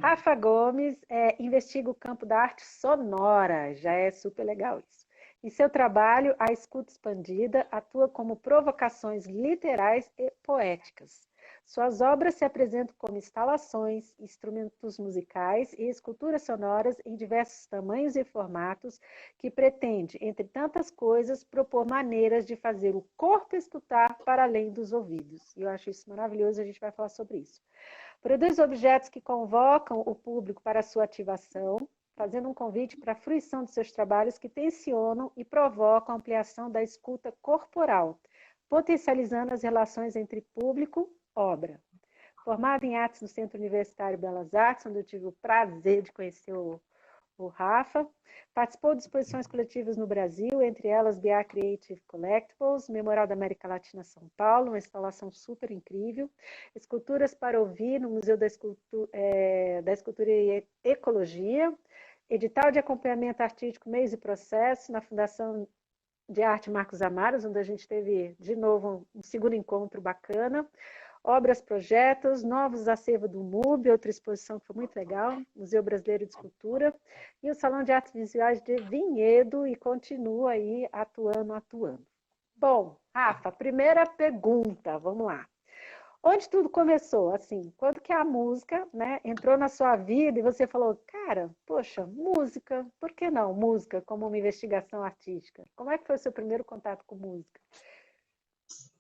Rafa Gomes investiga o campo da arte sonora, já é super legal isso. Em seu trabalho, a escuta expandida atua como provocações literais e poéticas. Suas obras se apresentam como instalações, instrumentos musicais e esculturas sonoras em diversos tamanhos e formatos que pretende, entre tantas coisas, propor maneiras de fazer o corpo escutar para além dos ouvidos. E eu acho isso maravilhoso, a gente vai falar sobre isso. Produz objetos que convocam o público para a sua ativação, fazendo um convite para a fruição de seus trabalhos que tensionam e provocam a ampliação da escuta corporal, potencializando as relações entre público e obra. Formado em artes no Centro Universitário Belas Artes, onde eu tive o prazer de conhecer o Rafa. Participou de exposições coletivas no Brasil, entre elas BA Creative Collectibles, Memorial da América Latina São Paulo, uma instalação super incrível. Esculturas para ouvir no Museu da Escultura e Ecologia. Edital de acompanhamento artístico Meios e Processos, na Fundação de Arte Marcos Amaros, onde a gente teve, de novo, um segundo encontro bacana. Obras, projetos, novos acervos do MUB, outra exposição que foi muito legal, Museu Brasileiro de Escultura, e o Salão de Artes Visuais de Vinhedo, e continua aí atuando. Bom, Rafa, primeira pergunta, vamos lá. Onde tudo começou? Assim, quando que a música, né, entrou na sua vida e você falou, cara, poxa, música, por que não música como uma investigação artística? Como é que foi o seu primeiro contato com música?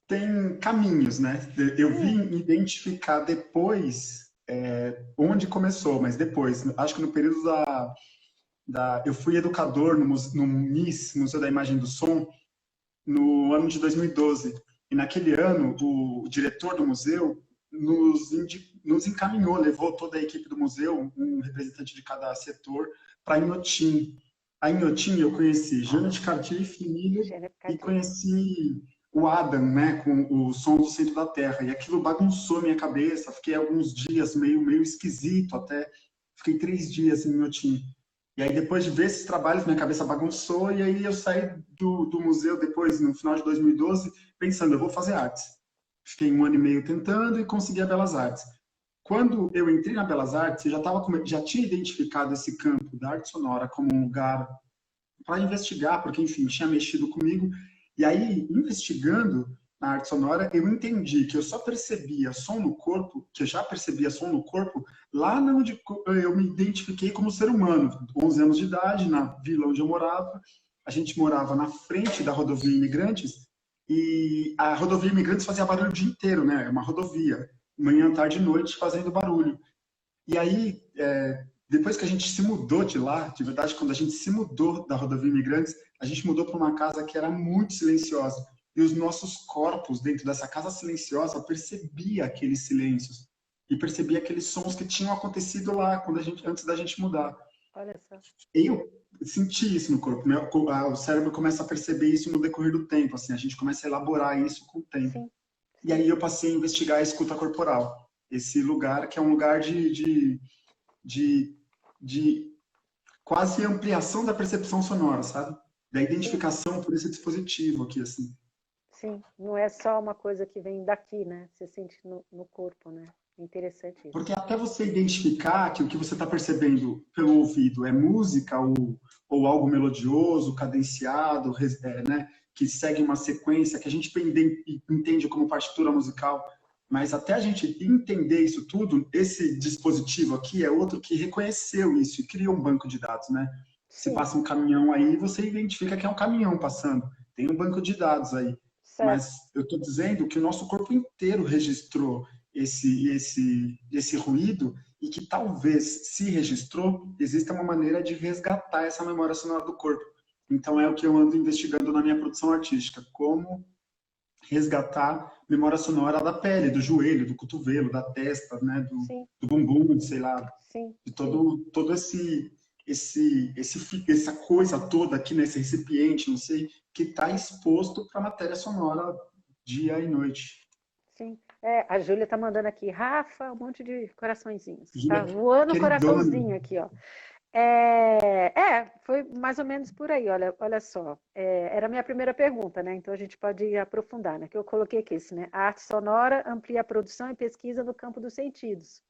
Tem caminhos, né? Eu vim identificar depois onde começou, mas depois, acho que no período eu fui educador no MIS, Museu da Imagem e do Som, no ano de 2012. E naquele ano, o diretor do museu nos encaminhou, levou toda a equipe do museu, um representante de cada setor, para Inhotim. A Inhotim eu conheci Janet Cartier Filho e conheci o Adam, né, com o Som do Centro da Terra. E aquilo bagunçou minha cabeça, fiquei alguns dias meio esquisito até. Fiquei 3 dias em Inhotim. E aí, depois de ver esses trabalhos, minha cabeça bagunçou, e aí eu saí do museu depois, no final de 2012, pensando, eu vou fazer artes. Fiquei 1 ano e meio tentando e consegui a Belas Artes. Quando eu entrei na Belas Artes, eu já tinha identificado esse campo da arte sonora como um lugar para investigar, porque, enfim, tinha mexido comigo. E aí, investigando na arte sonora, eu entendi que eu só percebia som no corpo, que eu já percebia som no corpo, lá onde eu me identifiquei como ser humano. 11 anos de idade, na vila onde eu morava. A gente morava na frente da rodovia Imigrantes, e a rodovia Imigrantes fazia barulho o dia inteiro, né? É uma rodovia, manhã, tarde e noite, fazendo barulho. E aí, depois que a gente se mudou de lá, de verdade, quando a gente se mudou da rodovia Imigrantes, a gente mudou para uma casa que era muito silenciosa. E os nossos corpos, dentro dessa casa silenciosa, percebia aqueles silêncios. E percebia aqueles sons que tinham acontecido lá, antes da gente mudar. Olha só. Eu senti isso no corpo, né? O cérebro começa a perceber isso no decorrer do tempo, assim, a gente começa a elaborar isso com o tempo. Sim. E aí eu passei a investigar a escuta corporal. Esse lugar que é um lugar de, de quase ampliação da percepção sonora, sabe? Da Sim, identificação por esse dispositivo aqui, assim. sim. Não é só uma coisa que vem daqui, né? Você sente no corpo, né? É interessante isso. Porque até você identificar que o que você está percebendo pelo ouvido é música ou algo melodioso, cadenciado, né, que segue uma sequência que a gente entende como partitura musical, mas até a gente entender isso tudo, esse dispositivo aqui é outro que reconheceu isso e criou um banco de dados, né? Se Sim, passa um caminhão aí, você identifica que é um caminhão passando. Tem um banco de dados aí. certo. Mas eu estou dizendo que o nosso corpo inteiro registrou esse ruído e que talvez, se registrou, exista uma maneira de resgatar essa memória sonora do corpo. Então é o que eu ando investigando na minha produção artística, como resgatar memória sonora da pele, do joelho, do cotovelo, da testa, né, Sim, do bumbum, sei lá, sim, de sim. todo essa coisa toda aqui nesse recipiente, não sei, que está exposto para a matéria sonora dia e noite. Sim. É, a Júlia tá mandando aqui, Rafa, um monte de coraçõezinhos. Tá Júlia, voando um queridona, coraçãozinho aqui, ó. Foi mais ou menos por aí, olha só. Era a minha primeira pergunta, né? Então a gente pode aprofundar, né? Que eu coloquei aqui, isso, né? A arte sonora amplia a produção e pesquisa no campo dos sentidos.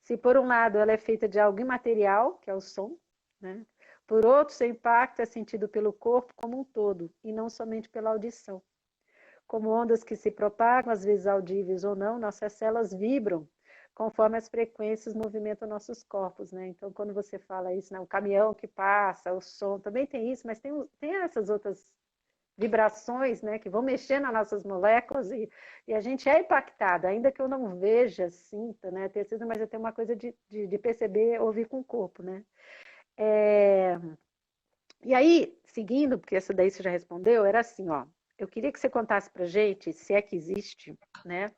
Se por um lado ela é feita de algo imaterial, que é o som, né? Por outro, seu impacto é sentido pelo corpo como um todo, e não somente pela audição. Como ondas que se propagam, às vezes audíveis ou não, nossas células vibram conforme as frequências movimentam nossos corpos, né? Então, quando você fala isso, né, o caminhão que passa, o som, também tem isso, mas tem essas outras vibrações, né, que vão mexer nas nossas moléculas e a gente é impactada, ainda que eu não veja, sinta, né, mas eu tenho uma coisa de perceber, ouvir com o corpo, né? E aí, seguindo, porque essa daí você já respondeu, era assim, ó, eu queria que você contasse pra gente, se é que existe, né,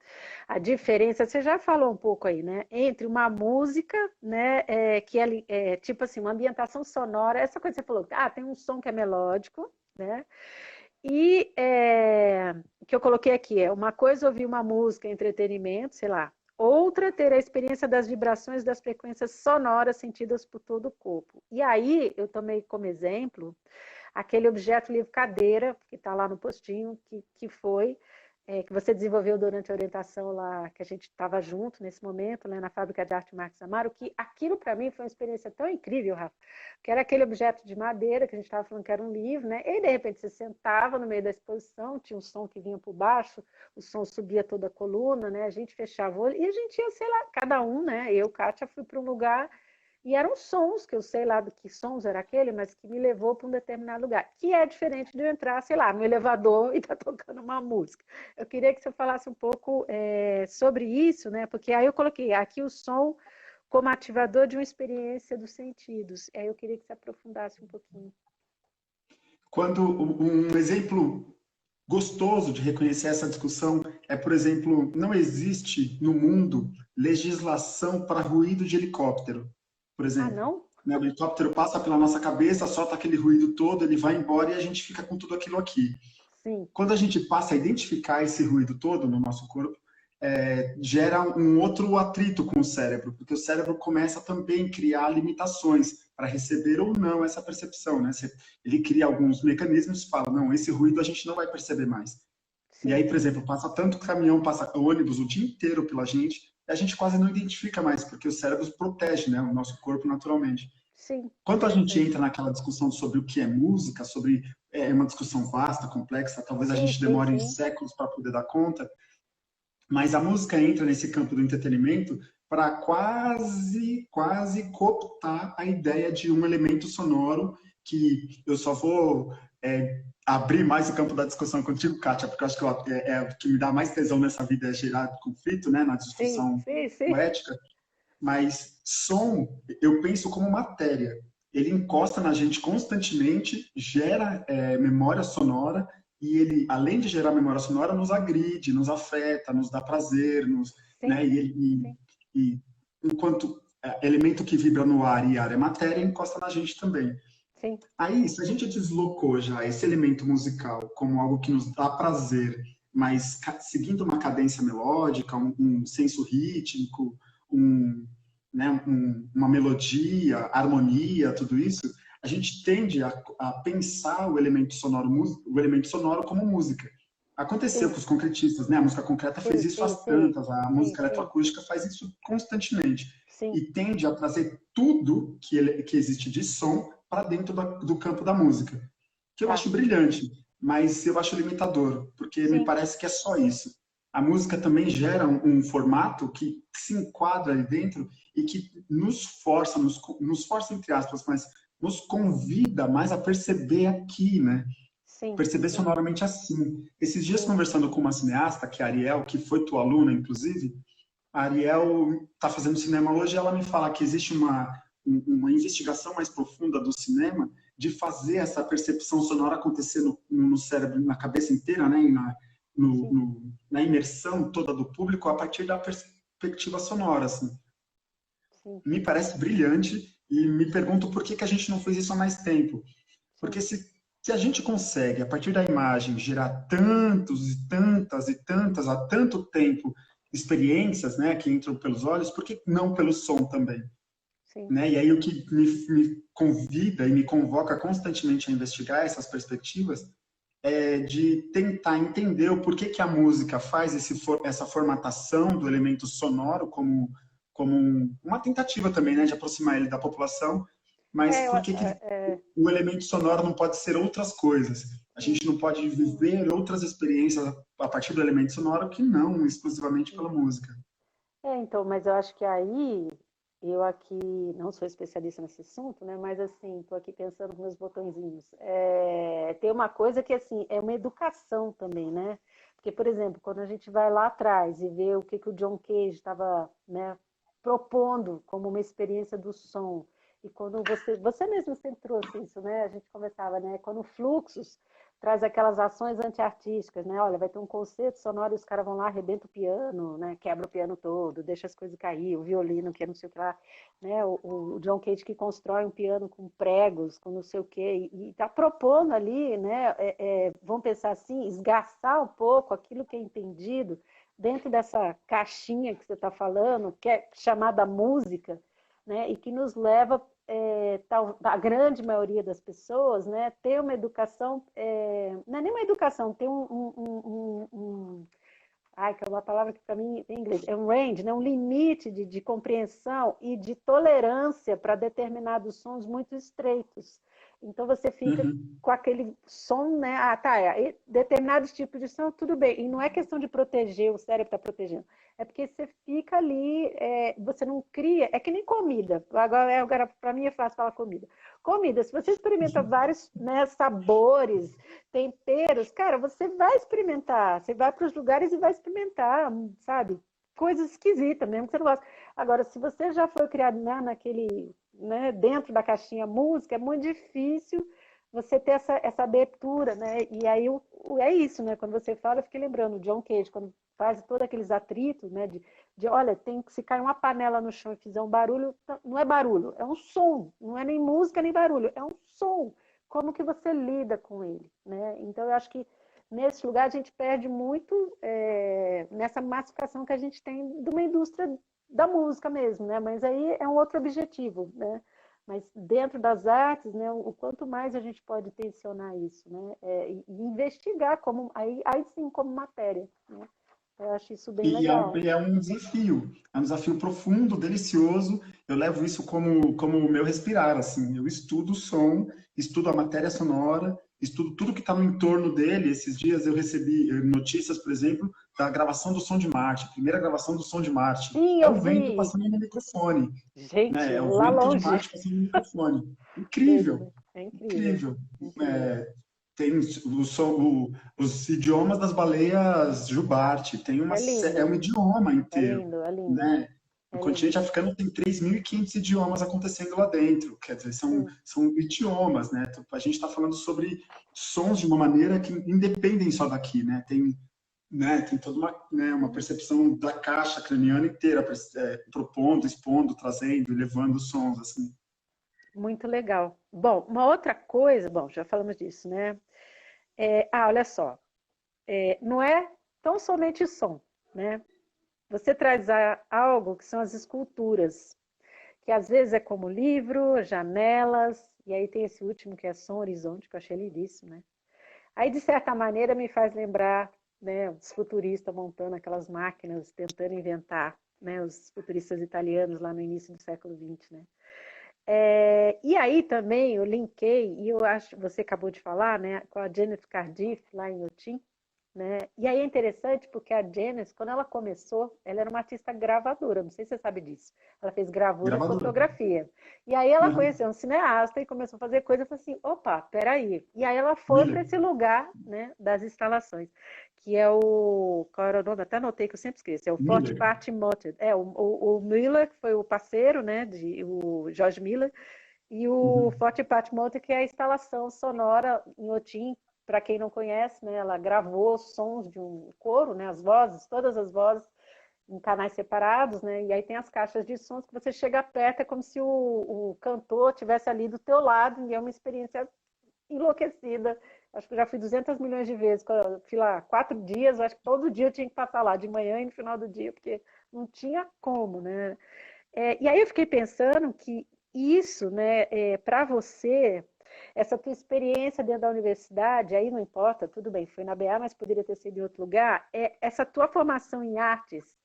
a diferença, você já falou um pouco aí, né, entre uma música, né, que é tipo assim, uma ambientação sonora, essa coisa que você falou, tem um som que é melódico, né, e que eu coloquei aqui, uma coisa ouvir uma música, entretenimento, sei lá, outra ter a experiência das vibrações das frequências sonoras sentidas por todo o corpo. E aí eu tomei como exemplo aquele objeto livre cadeira, que está lá no postinho, que foi, que você desenvolveu durante a orientação lá, que a gente estava junto nesse momento, né, na Fábrica de Arte Marcos Amaro, que aquilo para mim foi uma experiência tão incrível, Rafa, que era aquele objeto de madeira, que a gente estava falando que era um livro, né, e de repente você sentava no meio da exposição, tinha um som que vinha por baixo, o som subia toda a coluna, né, a gente fechava o olho, e a gente ia, sei lá, cada um, né, eu, Kátia, fui para um lugar. E eram sons, que eu sei lá do que sons era aquele, mas que me levou para um determinado lugar. Que é diferente de eu entrar, sei lá, no elevador e estar tocando uma música. Eu queria que você falasse um pouco sobre isso, né? Porque aí eu coloquei aqui o som como ativador de uma experiência dos sentidos. Aí eu queria que você aprofundasse um pouquinho. Quando um exemplo gostoso de reconhecer essa discussão é, por exemplo, não existe no mundo legislação para ruído de helicóptero, por exemplo. Não? O helicóptero passa pela nossa cabeça, solta aquele ruído todo, ele vai embora e a gente fica com tudo aquilo aqui. Sim. Quando a gente passa a identificar esse ruído todo no nosso corpo, gera um outro atrito com o cérebro, porque o cérebro começa também a criar limitações para receber ou não essa percepção, né? Ele cria alguns mecanismos e fala, não, esse ruído a gente não vai perceber mais. Sim. E aí, por exemplo, passa tanto caminhão, passa ônibus o dia inteiro pela gente, e a gente quase não identifica mais, porque o cérebro protege, né, o nosso corpo naturalmente. Sim. Quando a gente entra naquela discussão sobre o que é música, sobre uma discussão vasta, complexa, talvez a gente demore séculos para poder dar conta, mas a música entra nesse campo do entretenimento para quase cooptar a ideia de um elemento sonoro que eu só vou abrir mais o campo da discussão contigo, Kátia, porque eu acho que o que me dá mais tesão nessa vida é gerar conflito, né, na discussão poética. Mas som, eu penso como matéria. Ele encosta na gente constantemente, gera memória sonora, e ele, além de gerar memória sonora, nos agride, nos afeta, nos dá prazer, né? E enquanto elemento que vibra no ar e ar é matéria, encosta na gente também. Sim. Aí, se a gente deslocou já esse elemento musical como algo que nos dá prazer, mas seguindo uma cadência melódica, um senso rítmico, uma melodia, harmonia, tudo isso, a gente tende a pensar o elemento sonoro como música. Aconteceu com os concretistas, né? A música concreta fez isso às tantas, a música eletroacústica faz isso constantemente. E tende a trazer tudo que existe de som para dentro do campo da música. Que eu acho brilhante, mas eu acho limitador, porque me parece que é só isso. A música também gera um formato que se enquadra ali dentro e que nos força entre aspas, mas nos convida mais a perceber aqui, né? Perceber sonoramente assim. Esses dias, conversando com uma cineasta, que é a Ariel, que foi tua aluna, inclusive, a Ariel está fazendo cinema hoje e ela me fala que existe uma investigação mais profunda do cinema de fazer essa percepção sonora acontecer no cérebro, na cabeça inteira, né? E na imersão toda do público a partir da perspectiva sonora. Assim. Me parece brilhante e me pergunto por que a gente não fez isso há mais tempo. Porque se a gente consegue, a partir da imagem, gerar tantos e tantas, há tanto tempo, experiências, né, que entram pelos olhos, por que não pelo som também? Né? E aí o que me convida e me convoca constantemente a investigar essas perspectivas é de tentar entender o porquê que a música faz essa formatação do elemento sonoro como como uma tentativa também, né, de aproximar ele da população, mas É, por que o elemento sonoro não pode ser outras coisas? A gente não pode viver outras experiências a partir do elemento sonoro que não exclusivamente pela música. então, mas eu acho que aí, eu aqui não sou especialista nesse assunto, né? Mas assim, estou aqui pensando nos meus botõezinhos. Tem uma coisa que assim, é uma educação também, né? Porque, por exemplo, quando a gente vai lá atrás e vê o que, que o John Cage estava, né, propondo como uma experiência do som, e quando você mesmo sempre trouxe isso, né? A gente conversava, né? Quando o Fluxus traz aquelas ações antiartísticas, né? Olha, vai ter um concerto sonoro e os caras vão lá, arrebenta o piano, né? Quebra o piano todo, deixa as coisas cair, o violino que é não sei o que lá, né? O John Cage que constrói um piano com pregos, com não sei o que, e está propondo ali, né? Vamos pensar assim, esgarçar um pouco aquilo que é entendido dentro dessa caixinha que você está falando, que é chamada música, né? E que nos leva a grande maioria das pessoas, né, ter uma educação, não é nem uma educação, ter ai, que é uma palavra que para mim em inglês, é um range, né, um limite de compreensão e de tolerância para determinados sons muito estreitos. Então você fica Uhum. com aquele som, né? Ah, tá, determinados tipos de som, tudo bem. E não é questão de proteger, o cérebro está protegendo. É porque você fica ali, você não cria, é que nem comida. Agora para mim é fácil falar comida. Comida, se você experimenta vários, né, sabores, temperos, cara, você vai experimentar. Você vai para os lugares e vai experimentar, sabe? Coisas esquisitas mesmo que você não gosta. Agora, se você já foi criado, né, naquele, né, dentro da caixinha música, é muito difícil você ter essa abertura, né? E aí é isso, né? Quando você fala, eu fiquei lembrando o John Cage, quando faz todos aqueles atritos, né? Olha, tem que se cair uma panela no chão e fizer um barulho, não é barulho, é um som, não é nem música nem barulho, é um som. Como que você lida com ele, né? Então eu acho que nesse lugar a gente perde muito nessa massificação que a gente tem de uma indústria da música mesmo, né? Mas aí é um outro objetivo, né? Mas dentro das artes, né, o quanto mais a gente pode tensionar isso, né, e investigar como aí sim como matéria, né? Eu acho isso bem legal. E é um desafio profundo, delicioso. Eu levo isso como o meu respirar, assim. Eu estudo o som, estudo a matéria sonora, estudo tudo que está no entorno dele. Esses dias eu recebi notícias, por exemplo, da gravação do som de Marte, a primeira gravação do som de Marte. Sim, É eu o vento vi. passando no microfone, Gente, né? É o lá vento de longe. Marte passando no microfone. Coisa, Incrível, né? É incrível, incrível. incrível. É, tem os idiomas das baleias jubarte, É é lindo, um idioma é inteiro, lindo, é lindo, né? O é continente lindo. africano tem 3.500 idiomas acontecendo lá dentro, quer dizer, Sim. são idiomas, né? Então, a gente está falando sobre sons de uma maneira que independem só daqui, né? Tem toda uma percepção da caixa craniana inteira, propondo, expondo, trazendo, levando sons, assim. Muito legal. Bom, uma outra coisa, bom, já falamos disso, né? Olha só, não é tão somente som, né? Você traz algo que são as esculturas, que às vezes é como livro, janelas, e aí tem esse último que é Som Horizonte, que eu achei lindíssimo, né? Aí, de certa maneira, me faz lembrar, né, os futuristas montando aquelas máquinas, tentando inventar, né, os futuristas italianos lá no início do século XX, né? E aí também eu linkei, e eu acho, você acabou de falar, né, com a Jennifer Cardiff lá em Otim, né? E aí é interessante porque a Janice, quando ela começou, ela era uma artista gravadora, não sei se você sabe disso. Ela fez gravura e Gravadora. fotografia. E aí ela Uhum. conheceu um cineasta e começou a fazer coisa e falou assim, opa, peraí. E aí ela foi para Miller. esse lugar, né, das instalações, que é qual era o nome? Até anotei que eu sempre esqueço, é o Forte Miller. Party Moted. O Miller, que foi o parceiro, né, o George Miller, e o Uhum. Forte Pat Motor, que é a instalação sonora em Otim, para quem não conhece, né, ela gravou sons de um coro, né, as vozes, todas as vozes em canais separados, né, e aí tem as caixas de sons que você chega perto, é como se o cantor estivesse ali do teu lado, e é uma experiência enlouquecida. Acho que eu já fui 200 milhões de vezes, eu fui lá 4 dias, acho que todo dia eu tinha que passar lá, de manhã e no final do dia, porque não tinha como, né? E aí eu fiquei pensando que isso, né, para você, essa tua experiência dentro da universidade, aí não importa, tudo bem, foi na BA, mas poderia ter sido em outro lugar, essa tua formação em artes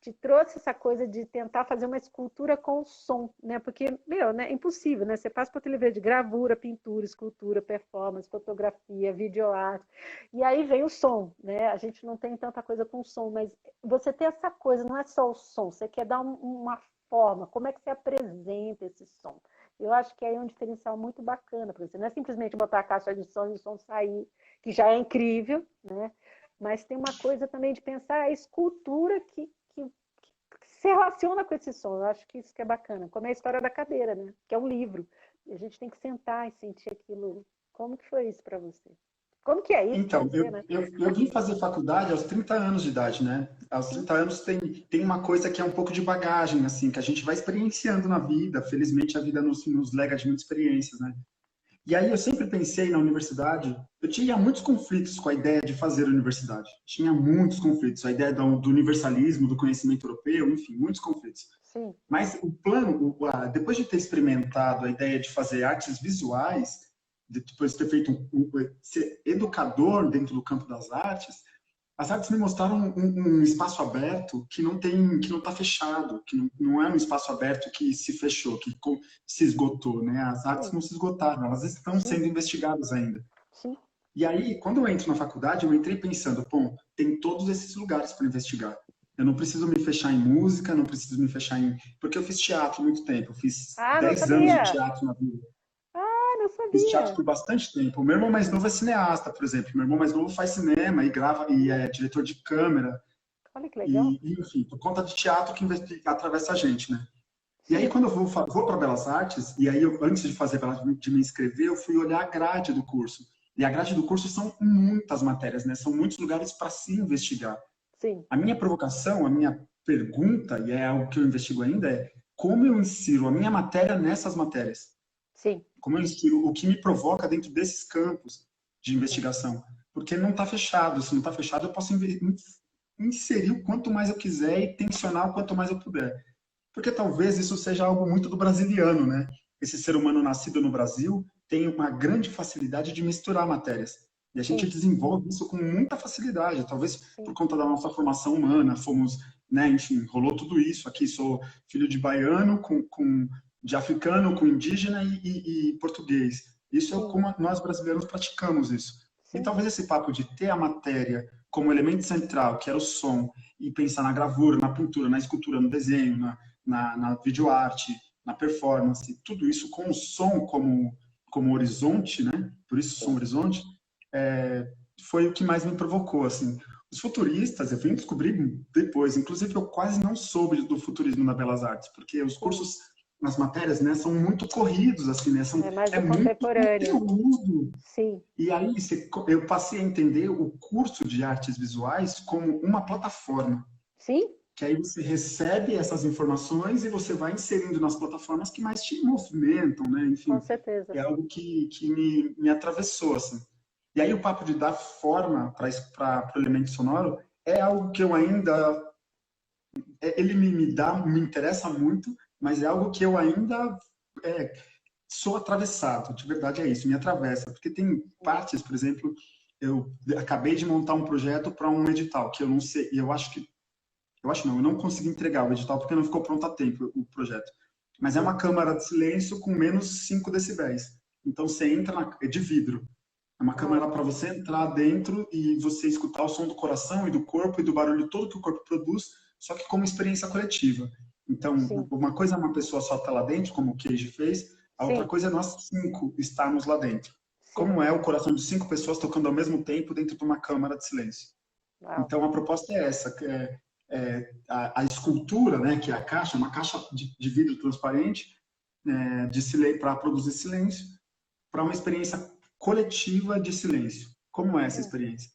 te trouxe essa coisa de tentar fazer uma escultura com som, né? Porque, né, é impossível, né? Você passa por aquele de gravura, pintura, escultura, performance, fotografia, videoarte, e aí vem o som, né? A gente não tem tanta coisa com som, mas você tem essa coisa, não é só o som, você quer dar uma forma, como é que você apresenta esse som? Eu acho que aí é um diferencial muito bacana para você. Não é simplesmente botar a caixa de som e o som sair, que já é incrível, né? Mas tem uma coisa também de pensar a escultura que se relaciona com esse som. Eu acho que isso que é bacana. Como é a história da cadeira, né? Que é um livro. E a gente tem que sentar e sentir aquilo. Como que foi isso para você? Como que é isso para Então, você, né? eu vim fazer faculdade aos 30 anos de idade, né? Aos Sim, 30 anos tem uma coisa que é um pouco de bagagem, assim, que a gente vai experienciando na vida. Felizmente, a vida nos lega de muitas experiências, né? E aí eu sempre pensei na universidade, eu tinha muitos conflitos com a ideia de fazer universidade. Tinha muitos conflitos, a ideia do universalismo, do conhecimento europeu, enfim, muitos conflitos. sim, Mas o plano, depois de ter experimentado a ideia de fazer artes visuais, depois de ter feito ser educador dentro do campo das artes, as artes me mostraram um espaço aberto que não está fechado, que não é um espaço aberto que se fechou, que se esgotou, né? As artes sim, não se esgotaram, elas estão sim, sendo investigadas ainda. sim, E aí, quando eu entro na faculdade, eu entrei pensando, bom, tem todos esses lugares para investigar. Eu não preciso me fechar em música, não preciso me fechar em... Porque eu fiz teatro há muito tempo, eu fiz Ah, não 10 anos de sabia! teatro na vida. Ah, não Fiz teatro sabia! por bastante tempo. O meu irmão mais novo é cineasta, por exemplo. Meu irmão mais novo faz cinema e grava, e é diretor de câmera. Olha que legal. E enfim, por conta de teatro que atravessa a gente, né? E aí, Sim, quando eu vou para Belas Artes, e aí, antes de fazer, de me inscrever, eu fui olhar a grade do curso. E a grade do curso são muitas matérias, né? São muitos lugares para se investigar. sim, A minha provocação, a minha pergunta, e é algo que eu investigo ainda, é como eu insiro a minha matéria nessas matérias? sim, Como eu insiro o que me provoca dentro desses campos de sim, investigação? Porque não está fechado. Se não está fechado, eu posso inserir o quanto mais eu quiser e tensionar o quanto mais eu puder. Porque talvez isso seja algo muito do brasiliano, né? Esse ser humano nascido no Brasil tem uma grande facilidade de misturar matérias. E a gente sim, desenvolve isso com muita facilidade. Talvez por sim, conta da nossa formação humana, fomos, né, enfim, rolou tudo isso. Aqui sou filho de baiano, de africano, com indígena e português. Isso é sim, como nós brasileiros praticamos isso. E sim, talvez esse papo de ter a matéria como elemento central, que era o som, e pensar na gravura, na pintura, na escultura, no desenho, na videoarte, na performance, tudo isso com o som como horizonte, né? Por isso som sim. horizonte, foi o que mais me provocou, assim. Os futuristas, eu vim descobrir depois, inclusive eu quase não soube do futurismo na Belas Artes, porque os Sim. cursos nas matérias, né, são muito corridos, assim, né? É mais É do muito contemporâneo. conteúdo. Sim, E aí eu passei a entender o curso de artes visuais como uma plataforma, sim, que aí você recebe essas informações e você vai inserindo nas plataformas que mais te movimentam, né? com Enfim, certeza. é algo que me atravessou, assim. E aí o papo de dar forma para o elemento sonoro é algo que eu ainda... Ele me interessa muito, mas é algo que eu ainda é, sou atravessado, de verdade é isso, me atravessa. Porque tem partes, por exemplo, eu acabei de montar um projeto para um edital, que eu não sei, e eu acho não, eu não consegui entregar o edital porque não ficou pronto a tempo o projeto. Mas é Sim, uma câmara de silêncio com menos 5 decibéis. Então você entra é de vidro. É uma câmera olha, para você entrar dentro e você escutar o som do coração e do corpo e do barulho todo que o corpo produz, só que como experiência coletiva. Então, sim, uma coisa é uma pessoa só estar lá dentro, como o Cage fez, a outra sim, coisa é nós 5 estarmos lá dentro. sim. Como é o coração de 5 pessoas tocando ao mesmo tempo dentro de uma câmara de silêncio. Uau. Então, a proposta é essa, a escultura, né, que é a caixa, uma caixa de vidro transparente, de silêncio para produzir silêncio, para uma experiência coletiva de silêncio. Como é essa Sim, experiência?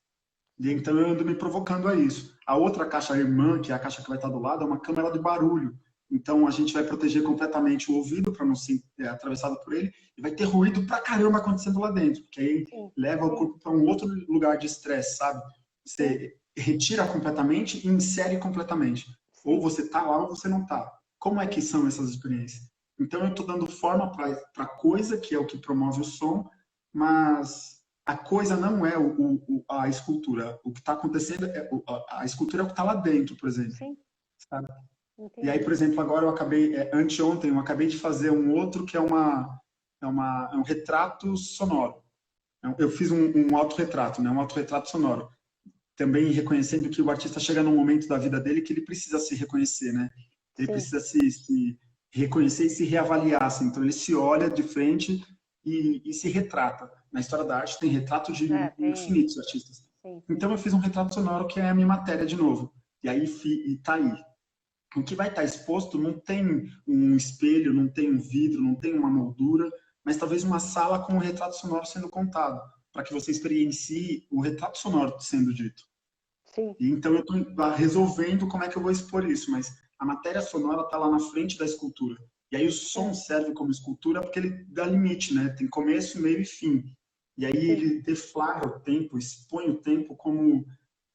E então eu ando me provocando a isso. A outra caixa irmã, que é a caixa que vai estar do lado, é uma câmera de barulho. Então a gente vai proteger completamente o ouvido para não ser atravessado por ele e vai ter ruído pra caramba acontecendo lá dentro, porque aí sim, leva o sim, corpo para um outro lugar de estresse, sabe? sim, Você retira completamente e insere completamente. Ou sim, você tá lá ou você não tá. Como é que sim, são essas experiências? Então eu estou sim, dando forma para coisa que é o que promove o som, mas a coisa não é a escultura. O que está acontecendo a escultura é o que está lá dentro, por exemplo. sim. sabe? E aí, por Entendi. exemplo, agora eu acabei, anteontem, eu acabei de fazer um outro que é um retrato sonoro. Eu fiz um autorretrato, né? Um autorretrato sonoro. Também reconhecendo que o artista chega num momento da vida dele que ele precisa se reconhecer, né? Ele Sim. precisa se reconhecer e se reavaliar, assim. Então ele se olha de frente e se retrata. Na história da arte tem retrato de Tem. infinitos artistas. Sim, sim. Então eu fiz um retrato sonoro que é a minha matéria de novo. E aí e tá aí. O que vai estar exposto não tem um espelho, não tem um vidro, não tem uma moldura, mas talvez uma sala com um retrato sonoro sendo contado, para que você experiencie o retrato sonoro sendo dito. Sim. E então eu estou resolvendo como é que eu vou expor isso, mas a matéria sonora está lá na frente da escultura. E aí o som É, serve como escultura porque ele dá limite, né? Tem começo, meio e fim. E aí sim. ele deflagra o tempo, expõe o tempo como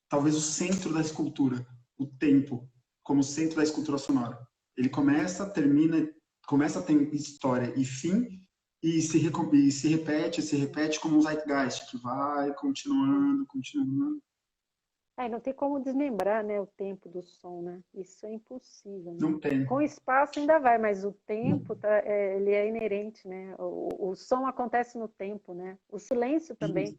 talvez o centro da escultura, o tempo, como centro da escultura sonora. Ele começa, termina, começa, tem história e fim, e se repete como um zeitgeist, que vai Sim. continuando, continuando. Não tem como desmembrar, né, o tempo do som, né? Isso é impossível, né? Não tem. Com espaço ainda vai, mas o tempo ele é inerente, né? O som acontece no tempo, né? O silêncio também,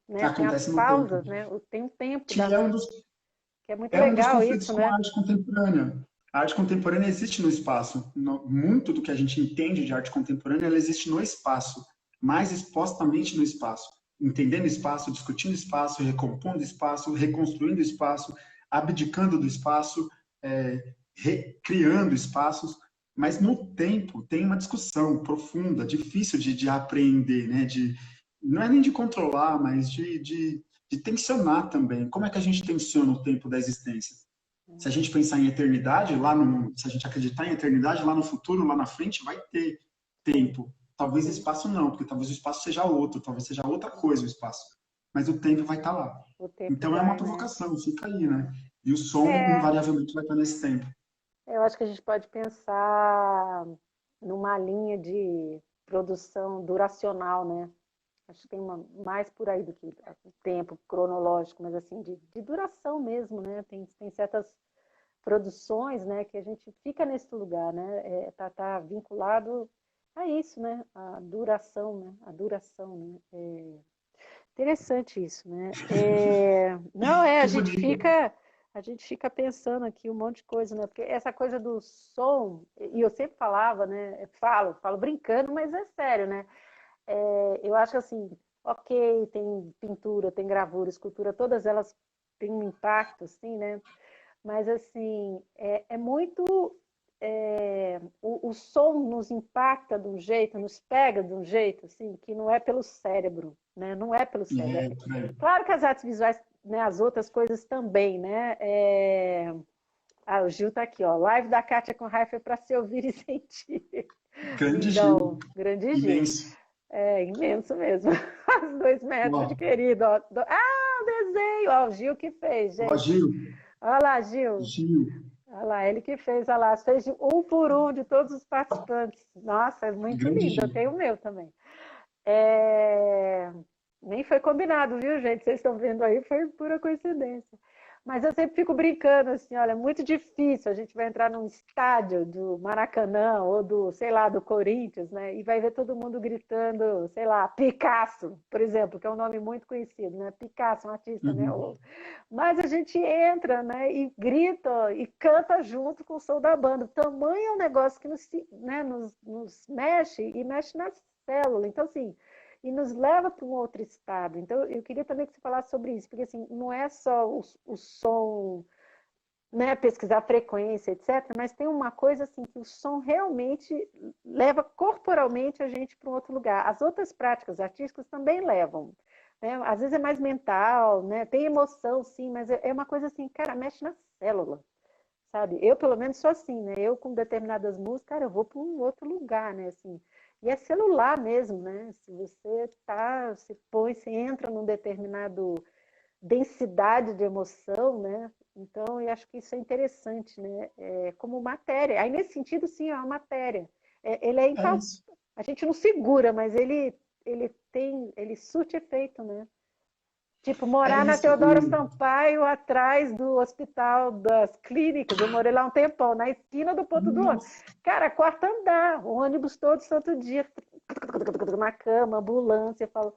né? Tem as Acontece no tempo. pausas, né? Tem o tempo Que que é muito é um dos legal conflitos isso, com a né? arte contemporânea. A arte contemporânea existe no espaço. Muito do que a gente entende de arte contemporânea, ela existe no espaço, mais expostamente no espaço. Entendendo o espaço, discutindo o espaço, recompondo o espaço, reconstruindo o espaço, abdicando do espaço, recriando espaços. Mas no tempo tem uma discussão profunda, difícil de apreender, né? Não é nem de controlar, mas de tensionar também. Como é que a gente tensiona o tempo da existência? Se a gente pensar em eternidade, se a gente acreditar em eternidade, lá no futuro, lá na frente, vai ter tempo. Talvez Sim, espaço não, porque talvez o espaço seja outro, talvez seja outra coisa o espaço. Mas o tempo vai estar lá. o tempo Então é uma vai, né? provocação, fica aí, né? E o som, É, invariavelmente, vai estar nesse tempo. eu acho que a gente pode pensar numa linha de produção duracional, né? Acho que tem mais por aí do que o tempo cronológico, mas assim, de duração mesmo, né? Tem certas produções, né, que a gente fica nesse lugar, né? Tá vinculado a isso, né? A duração, né? A duração, né? Interessante isso, né? Não, Que bonito. a gente fica pensando aqui um monte de coisa, né? Porque essa coisa do som, e eu sempre falava, né? Falo brincando, mas é sério, né? Eu acho assim, ok, tem pintura, tem gravura, escultura, todas elas têm um impacto, assim, né? Mas assim, é muito. O som nos impacta de um jeito, nos pega de um jeito, assim, que não é pelo cérebro, né? Não é pelo cérebro. Por aí. Claro que as artes visuais, né, as outras coisas também, né? O Gil está aqui, ó. Live da Kátia com Raiffer para se ouvir e sentir. Grande Gil, Lindão, grande Gil. imenso. É imenso mesmo. Os 2 metros de Ó, querido. Ó. O desenho. Ó, o Gil que fez, ó, gente. Gil, Olha lá, Gil. Gil, Olha lá, ele que fez, olha lá, fez de um por um de todos os participantes. Nossa, é muito grande lindo. Eu Gil. tenho o meu também. É, Nem foi combinado, viu, gente? Vocês estão vendo aí, foi pura coincidência. Mas eu sempre fico brincando assim, olha, é muito difícil. A gente vai entrar num estádio do Maracanã ou do, sei lá, do Corinthians, né? E vai ver todo mundo gritando, sei lá, Picasso, por exemplo, que é um nome muito conhecido, né? Picasso, um artista, né? Uhum. Mas a gente entra, né? E grita e canta junto com o som da banda. O tamanho é um negócio que né, nos mexe e mexe na célula. Então, assim, e nos leva para um outro estado. Então, eu queria também que você falasse sobre isso, porque assim, não é só o som, né, pesquisar a frequência, etc., mas tem uma coisa assim que o som realmente leva corporalmente a gente para um outro lugar. As outras práticas artísticas também levam. Né? Às vezes é mais mental, né? Tem emoção, sim, mas é uma coisa assim, cara, mexe na célula. Sabe? Eu, pelo menos, sou assim, né? Eu, com determinadas músicas, cara, eu vou para um outro lugar, né? Assim, e é celular mesmo, né? Se você se põe, se entra num determinado densidade de emoção, né? Então, eu acho que isso é interessante, né? Como matéria. Aí, nesse sentido, sim, é uma matéria. Ele é É isso. A gente não segura, mas ele surte efeito, né? Tipo, É morar na isso. Teodoro Sampaio, atrás do Hospital das Clínicas. Eu morei lá um tempão, na esquina do ponto do ônibus. Nossa. Cara, quarto andar, o ônibus todo santo dia, na cama, ambulância, eu falo,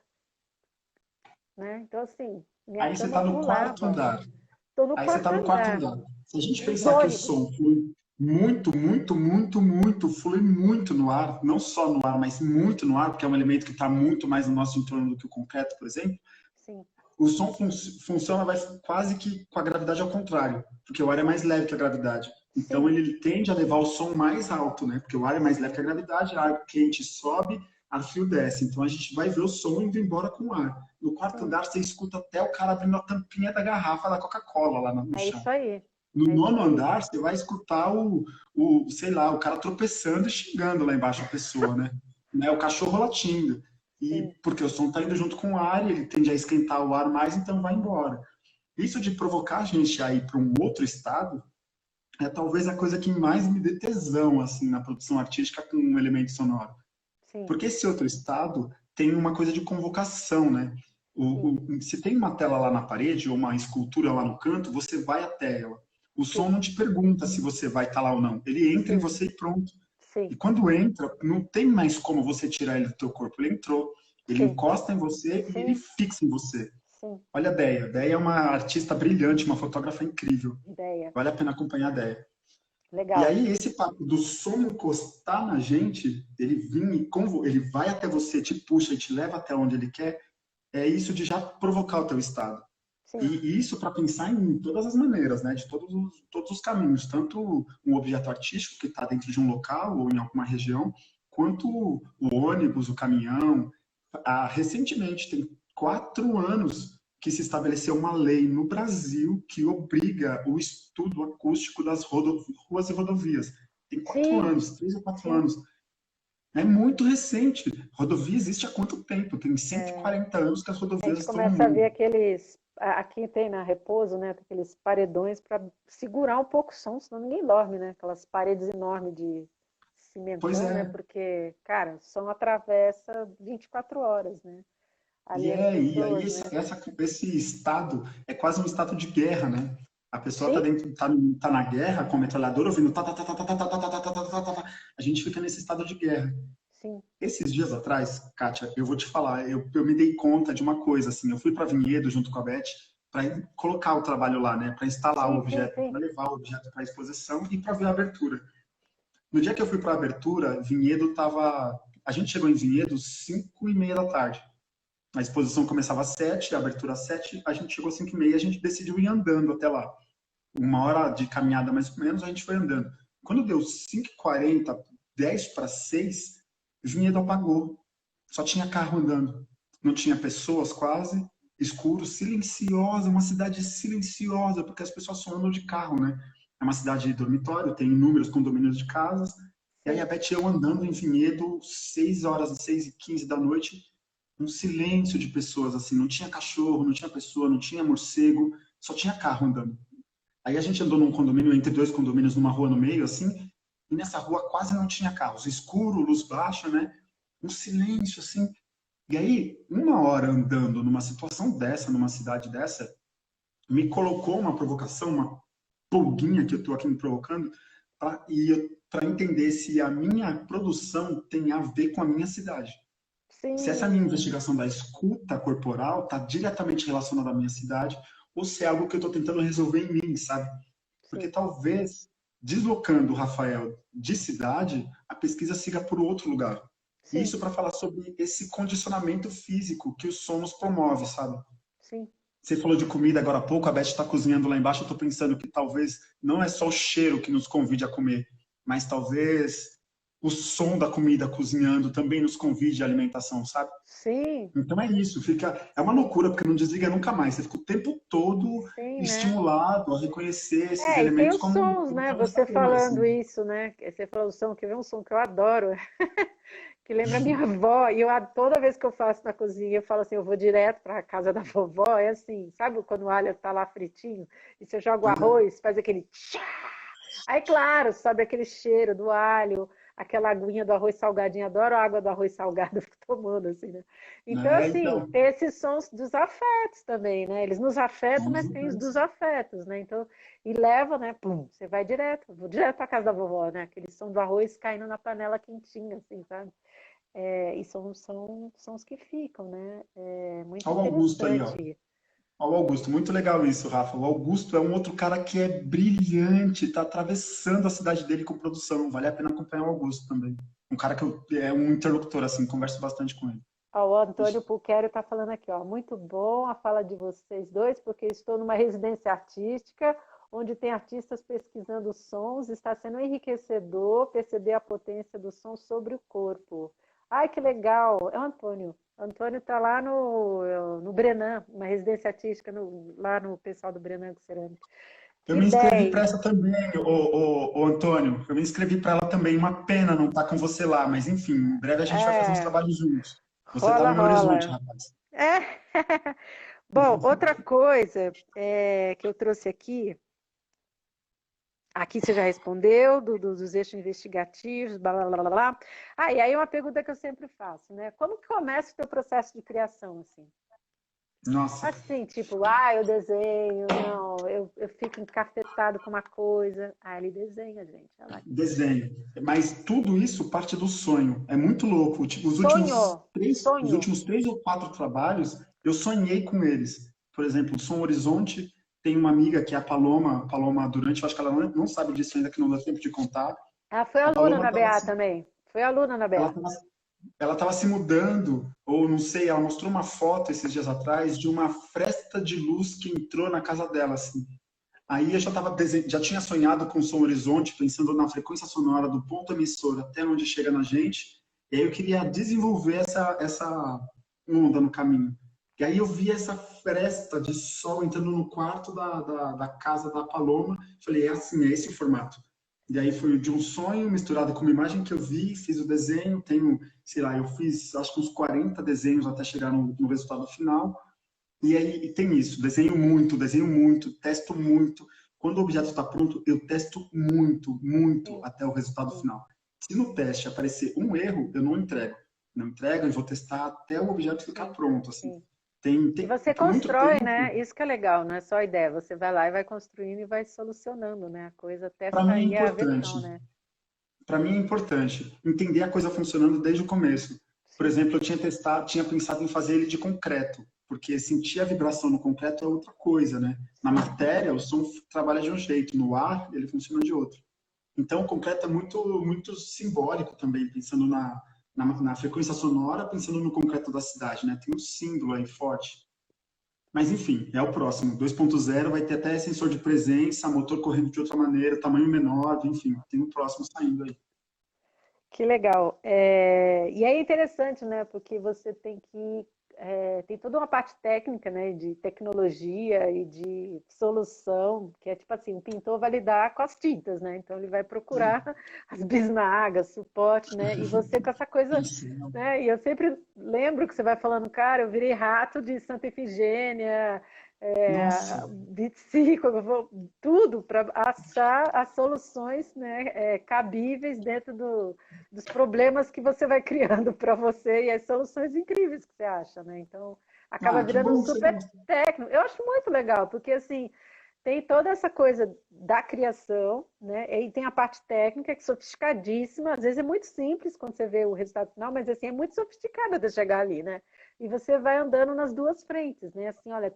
né? Então, assim, minha Aí você cama está no quarto pulava. andar. Estou no Aí você está quarto no quarto andar. andar. Se a gente Os pensar que o ônibus, som flui muito, muito, muito, muito, flui muito no ar, não só no ar, mas muito no ar, porque é um elemento que está muito mais no nosso entorno do que o concreto, por exemplo, sim, o som funciona quase que com a gravidade ao contrário, porque o ar é mais leve que a gravidade. Então sim, ele tende a levar o som mais alto, né? Porque o ar é mais leve que a gravidade, ar quente sobe, ar frio desce. Então a gente vai ver o som indo embora com o ar. No quarto sim. andar você escuta até o cara abrindo a tampinha da garrafa da Coca-Cola lá no É chão. isso aí. No É isso nono aí. andar, você vai escutar sei lá, o cara tropeçando e xingando lá embaixo a pessoa, né? O cachorro latindo. E Sim, porque o som está indo junto com o ar e ele tende a esquentar o ar mais, então vai embora. Isso de provocar a gente a ir para um outro estado é talvez a coisa que mais me dê tesão assim na produção artística com um elemento sonoro. sim, Porque esse outro estado tem uma coisa de convocação, né? sim, Se tem uma tela lá na parede ou uma escultura lá no canto, você vai até ela. O som sim, não te pergunta se você vai estar lá ou não. Ele entra em sim, você e pronto. sim, E quando entra, não tem mais como você tirar ele do teu corpo. Ele entrou. Ele sim, encosta em você e ele sim, fixa em você. sim. Olha a Deia. Deia é uma artista brilhante, uma fotógrafa incrível. Ideia. Vale a pena acompanhar a Deia. E Legal. aí, esse papo do som encostar na gente, ele vir e ele vai até você, te puxa e te leva até onde ele quer, é isso de já provocar o teu estado. Sim, E isso para pensar em todas as maneiras, né? De todos os caminhos, tanto um objeto artístico que está dentro de um local ou em alguma região, quanto o ônibus, o caminhão. Recentemente, tem 4 anos que se estabeleceu uma lei no Brasil que obriga o estudo acústico das ruas e rodovias. Tem quatro sim, anos, 3 ou 4 sim. anos. É muito recente. Rodovia existe há quanto tempo? Tem É, 140 anos que as a rodovias gente estão no começa a ver mundo. aqueles. Aqui tem na Repouso, né? Aqueles paredões para segurar um pouco o som, senão ninguém dorme, né? Aquelas paredes enormes de Pois cimentão, né? é. Porque, cara, o som atravessa 24 horas, né? E, Ali as é, e aí pessoas, né? esse estado é quase um estado de guerra, né? A pessoa tá Sim, dentro, tá na guerra com a metralhadora ouvindo tá, tá, tá, tá, tá, tá, tá, tá, tá, tá, tá, tá, tá, tá. A gente fica nesse estado de guerra. sim, Esses dias atrás, Kátia, eu vou te falar, eu me dei conta de uma coisa, assim, eu fui para Vinhedo junto com a Beth para colocar o trabalho lá, né? Para instalar o sim, sim, objeto, sim. para levar o objeto para a exposição e para ver a abertura. No dia que eu fui para a abertura, Vinhedo tava. A gente chegou em Vinhedo 5h30 da tarde. A exposição começava às 7, a abertura às 7, a gente chegou às 5h30 e a gente decidiu ir andando até lá. 1 hora de caminhada mais ou menos, a gente foi andando. Quando deu 5h40, 10 para 6, Vinhedo apagou. Só tinha carro andando. Não tinha pessoas quase, escuro, silenciosa, uma cidade silenciosa, porque as pessoas só andam de carro, né? É uma cidade de dormitório, tem inúmeros condomínios de casas. E aí a Sim. Beth e eu andando em Vinhedo, 6 horas, 6h15 da noite, um silêncio de pessoas, assim, não tinha cachorro, não tinha pessoa, não tinha morcego, só tinha carro andando. Aí a gente andou num condomínio, entre dois condomínios, numa rua no meio, assim, e nessa rua quase não tinha carros. Escuro, luz baixa, né? Um silêncio, assim. E aí, 1 hora andando numa situação dessa, numa cidade dessa, me colocou uma provocação, uma pulguinha que eu estou aqui me provocando, para entender se a minha produção tem a ver com a minha cidade. Se essa minha Sim, investigação da escuta corporal está diretamente relacionada à minha cidade, ou se é algo que eu estou tentando resolver em mim, sabe? Porque sim, talvez, deslocando o Rafael de cidade, a pesquisa siga por outro lugar. sim, Isso para falar sobre esse condicionamento físico que o som nos promove, sabe? sim. Você falou de comida agora há pouco, a Beth está cozinhando lá embaixo, eu estou pensando que talvez não é só o cheiro que nos convide a comer, mas talvez o som da comida cozinhando também nos convide à alimentação, sabe? Sim, Então é isso, é uma sim, loucura, porque não desliga nunca mais. Você fica o tempo todo sim, né? estimulado a reconhecer esses É, e tem elementos os como, sons, como né? Você telespectador, falando assim. isso, né? Você falou o som, que vem um som que eu adoro, que lembra minha avó, e toda vez que eu faço na cozinha, eu falo assim, eu vou direto para a casa da vovó, é assim, sabe quando o alho tá lá fritinho, e você joga o Pois é. arroz, faz aquele tchá! Aí, claro, sobe aquele cheiro do alho, aquela aguinha do arroz salgadinho, adoro a água do arroz salgado, fico tomando, assim, né? Então, né? assim, Então, tem esses sons dos afetos também, né? Eles nos afetam, são os mas tem os dos importantes. afetos, né? Então, e leva, né? Pum, você vai direto, vou direto para casa da vovó, né? Aquele som do arroz caindo na panela quentinha, assim, sabe? E são os que ficam, né? É muito Olha o Augusto aí, ó. interessante. Olha o Augusto, muito legal isso, Rafa. O Augusto é um outro cara que é brilhante, está atravessando a cidade dele com produção. Vale a pena acompanhar o Augusto também. Um cara é um interlocutor, assim, converso bastante com ele. Ó, o Antônio Pulquero está falando aqui, ó, muito bom a fala de vocês dois, porque estou numa residência artística, onde tem artistas pesquisando sons, está sendo enriquecedor perceber a potência do som sobre o corpo. Ai, que legal! É o Antônio. O Antônio está lá no Brenan, uma residência artística, lá no pessoal do Brenan com Cerâmica. Eu Que me inscrevi para 10! essa também, o Antônio. Eu me inscrevi para ela também. Uma pena não estar com você lá, mas enfim, em breve a gente vai fazer uns É, trabalhos juntos. Você está rola, no meu horizonte, rola. rapaz. É. Bom, outra coisa que eu trouxe aqui você já respondeu, dos eixos investigativos, blá, blá, blá, blá, blá. E aí uma pergunta que eu sempre faço, né? Como que começa o teu processo de criação, assim? Nossa, Assim, tipo, eu desenho, não, eu fico encafetado com uma coisa. Ele desenha, gente, olha lá que lindo. desenho. Mas tudo isso parte do sonho. É muito louco. Tipo, Sonho, os sonho. últimos 3 ou 4 trabalhos, eu sonhei com eles. Por exemplo, o Som Horizonte tem uma amiga que é a Paloma Durante, eu acho que ela não sabe disso ainda, que não dá tempo de contar. Foi A aluna Paloma na estava BA também. Foi aluna na ela BA. tava, ela tava se mudando, ou não sei, ela mostrou uma foto esses dias atrás de uma fresta de luz que entrou na casa dela, assim. Aí eu já tinha sonhado com o Som Horizonte, pensando na frequência sonora do ponto emissor até onde chega na gente. E aí eu queria desenvolver essa onda no caminho. E aí eu vi essa fresta de sol entrando no quarto da casa da Paloma. Falei, é assim, é esse o formato. E aí foi de um sonho misturado com uma imagem que eu vi, fiz o desenho, tenho, sei lá, eu fiz acho que uns 40 desenhos até chegar no resultado final. E aí tem isso, desenho muito, testo muito. Quando o objeto está pronto, eu testo muito, muito Sim, até o resultado sim, final. Se no teste aparecer um erro, eu não entrego. Não entrego, eu vou testar até o objeto ficar sim, pronto. Assim. sim. E Tem, você por muito constrói, tempo, né? Isso que é legal, não é só a ideia. Você vai lá e vai construindo e vai solucionando, né? A coisa até para mim é sair a importante. versão, né? Para mim é importante entender a coisa funcionando desde o começo. Por Sim, exemplo, tinha pensado em fazer ele de concreto, porque sentir a vibração no concreto é outra coisa, né? Na sim. matéria, o som trabalha de um jeito, no ar, ele funciona de outro. Então, o concreto é muito, muito simbólico também, pensando na frequência sonora, pensando no concreto da cidade, né? Tem um símbolo aí forte. Mas, enfim, é o próximo. 2.0 vai ter até sensor de presença, motor correndo de outra maneira, tamanho menor, enfim, tem o próximo saindo aí. Que legal. E é interessante, né? Porque você tem toda uma parte técnica, né? De tecnologia e de solução, que é tipo assim, o pintor vai lidar com as tintas, né? Então ele vai procurar as bisnagas, suporte, né? E você com essa coisa, Pincel. né? E eu sempre lembro que você vai falando, cara, eu virei rato de Santa Efigênia, Nossa, Bitsico, tudo para achar as soluções, né, cabíveis dentro dos problemas que você vai criando para você e as soluções incríveis que você acha, né? Então, acaba que virando bom que você super gosta. técnico. Eu acho muito legal, porque assim, tem toda essa coisa da criação, né? E tem a parte técnica, que é sofisticadíssima, às vezes é muito simples quando você vê o resultado final, mas assim, é muito sofisticada de chegar ali, né? E você vai andando nas duas frentes, né? Assim, olha,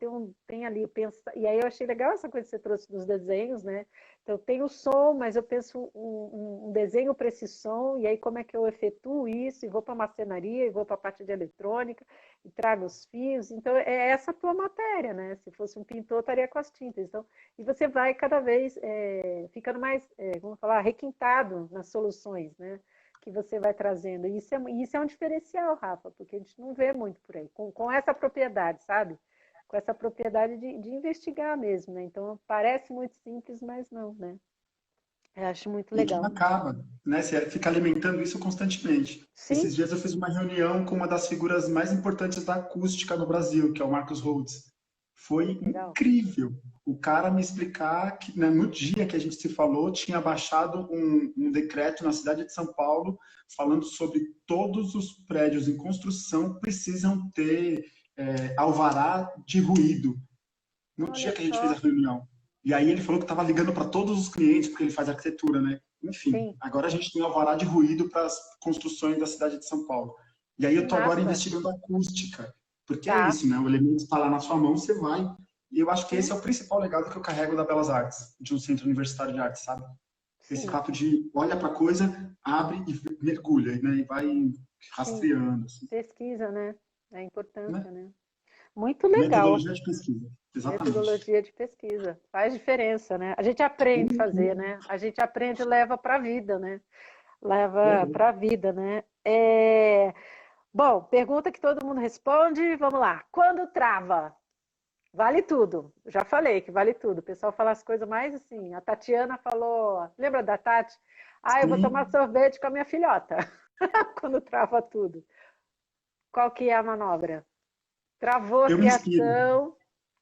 tem ali, pensa. E aí eu achei legal essa coisa que você trouxe dos desenhos, né? Então, tem o som, mas eu penso um desenho para esse som, e aí como é que eu efetuo isso, e vou para a marcenaria, e vou para a parte de eletrônica, e trago os fios. Então, é essa a tua matéria, né? Se fosse um pintor, estaria com as tintas. Então, e você vai cada vez ficando mais, vamos falar, requintado nas soluções, né? Que você vai trazendo. E isso é um diferencial, Rafa, porque a gente não vê muito por aí, com essa propriedade, sabe? Com essa propriedade de investigar mesmo, né? Então, parece muito simples, mas não, né? Eu acho muito E que não legal. acaba, né? Você fica alimentando isso constantemente. Sim, Esses dias eu fiz uma reunião com uma das figuras mais importantes da acústica no Brasil, que é o Marcos Rhodes. Foi Legal. incrível o cara me explicar que, né, no dia que a gente se falou, tinha baixado um decreto na cidade de São Paulo falando sobre todos os prédios em construção precisam ter alvará de ruído. No dia Olha que a gente fez a só. reunião. E aí ele falou que estava ligando para todos os clientes, porque ele faz arquitetura, né? Enfim, Sim, agora a gente tem alvará de ruído para as construções da cidade de São Paulo. E aí eu que estou agora massa. investigando acústica, porque é Tá. isso, né? O elemento está lá na sua mão, você vai. E eu acho que esse Sim, é o principal legado que eu carrego da Belas Artes, de um centro universitário de arte, sabe? Esse sim, papo de olha para a coisa, abre e mergulha, né? E vai sim. rastreando, assim, Pesquisa, né? A né? importância, né? Muito legal. Metodologia de pesquisa, exatamente. Metodologia de pesquisa. Faz diferença, né? A gente aprende a fazer, Uhum. né? A gente aprende e leva para a vida, né? Leva Uhum. para a vida, né? Bom, pergunta que todo mundo responde. Vamos lá. Quando trava? Vale tudo. Já falei que vale tudo. O pessoal fala as coisas mais assim. A Tatiana falou. Lembra da Tati? Ah, eu vou tomar Sim, sorvete com a minha filhota. Quando trava tudo. Qual que é a manobra? Travou a eu me inspiro. criação.